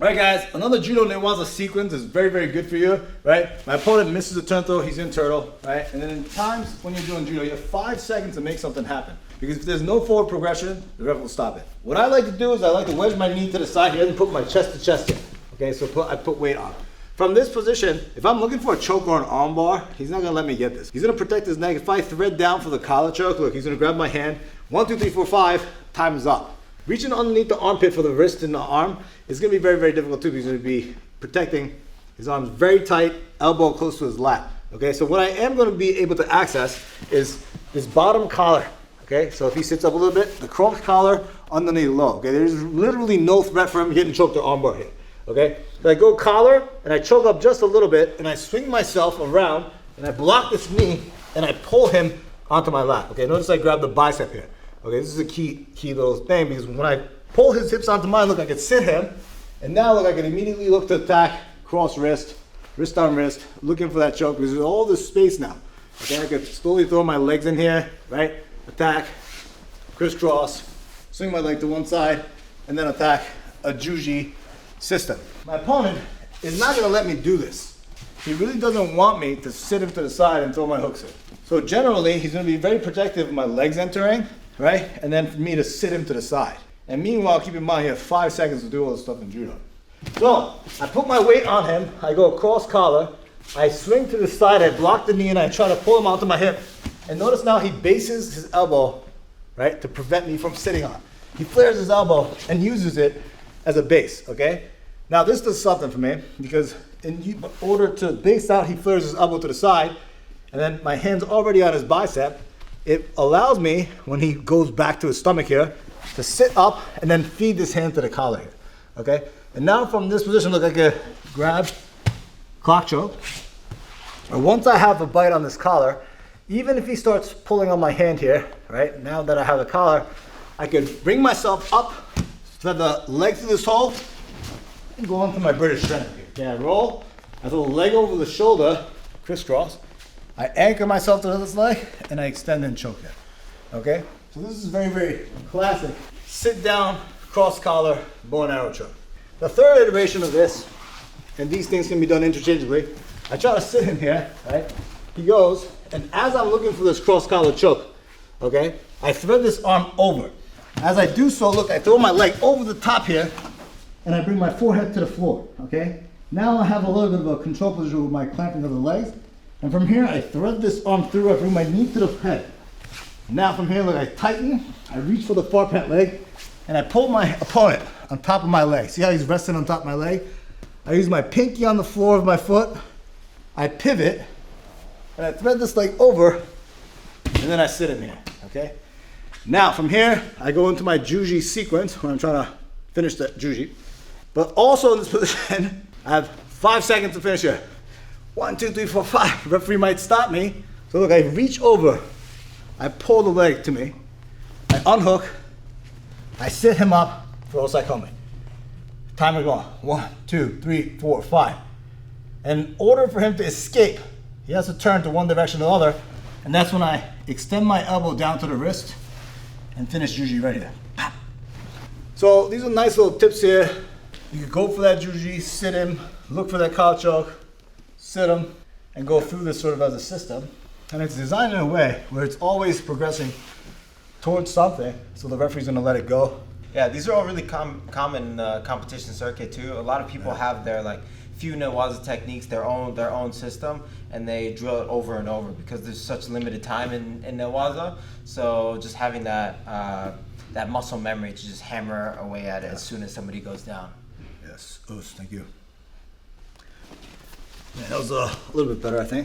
Right, guys, another Judo Newaza sequence is very, very good for you, right? My opponent misses a turn throw, he's in turtle, right? And then in times when you're doing judo, you have 5 seconds to make something happen. Because if there's no forward progression, the ref will stop it. What I like to do is I like to wedge my knee to the side here and put my chest to chest here. Okay, so I put weight on. From this position, if I'm looking for a choke or an arm bar, he's not gonna let me get this. He's gonna protect his neck. If I thread down for the collar choke, look, he's gonna grab my hand. 1, 2, 3, 4, 5, time is up. Reaching underneath the armpit for the wrist and the arm is going to be very, very difficult too, because he's going to be protecting his arms very tight, elbow close to his lap. Okay, so what I am going to be able to access is this bottom collar. Okay, so if he sits up a little bit, the cross collar underneath low. Okay, there's literally no threat for him getting choked or armbar here. Okay, so I go collar and I choke up just a little bit and I swing myself around and I block this knee and I pull him onto my lap. Okay, notice I grab the bicep here. Okay, this is a key little thing, because when I pull his hips onto mine, look, I can sit him, and now look, I can immediately look to attack, cross wrist, wrist on wrist, looking for that choke, because there's all this space now. Okay, I can slowly throw my legs in here, right? Attack, crisscross, swing my leg to one side, and then attack a juji system. My opponent is not gonna let me do this. He really doesn't want me to sit him to the side and throw my hooks in. So generally, he's gonna be very protective of my legs entering, right? And then for me to sit him to the side. And meanwhile, keep in mind, you have 5 seconds to do all this stuff in judo. So, I put my weight on him, I go across collar, I swing to the side, I block the knee, and I try to pull him onto my hip. And notice now he bases his elbow, right, to prevent me from sitting on. He flares his elbow and uses it as a base, okay? Now this does something for me, because in order to base out, he flares his elbow to the side, and then my hand's already on his bicep. It allows me, when he goes back to his stomach here, to sit up and then feed this hand to the collar here, okay? And now from this position, look, I can grab clock choke. And once I have a bite on this collar, even if he starts pulling on my hand here, right? Now that I have the collar, I can bring myself up, thread the leg through this hole, and go onto my British strength here. Okay, I roll, I throw the leg over the shoulder, crisscross, I anchor myself to this leg, and I extend and choke it, okay? So this is very, very classic. Sit down, cross collar, bow and arrow choke. The third iteration of this, and these things can be done interchangeably, I try to sit in here, right? He goes, and as I'm looking for this cross collar choke, okay, I thread this arm over. As I do so, look, I throw my leg over the top here, and I bring my forehead to the floor, okay? Now I have a little bit of a control position with my clamping of the legs. And from here, I thread this arm through, I bring my knee to the head. Now from here, look, I tighten, I reach for the far pant leg, and I pull my opponent on top of my leg. See how he's resting on top of my leg? I use my pinky on the floor of my foot, I pivot, and I thread this leg over, and then I sit in here, okay? Now from here, I go into my juji sequence, where I'm trying to finish that juji. But also in this position, I have 5 seconds to finish here. 1, 2, 3, 4, 5. Referee might stop me. So look, I reach over, I pull the leg to me, I unhook, I sit him up for osai-kome. Timer going. 1, 2, 3, 4, 5. In order for him to escape, he has to turn to one direction or the other, and that's when I extend my elbow down to the wrist and finish juji right here. So these are nice little tips here. You can go for that juji, sit him, look for that collar choke, sit him, and go through this sort of as a system. And it's designed in a way where it's always progressing towards something, so the referee's gonna let it go. Yeah, these are all really common competition circuit too. A lot of people have their few Newaza techniques, their own system, and they drill it over and over because there's such limited time in Newaza. So just having that muscle memory to just hammer away at it as soon as somebody goes down. Yes, thank you. Yeah, that was a little bit better, I think.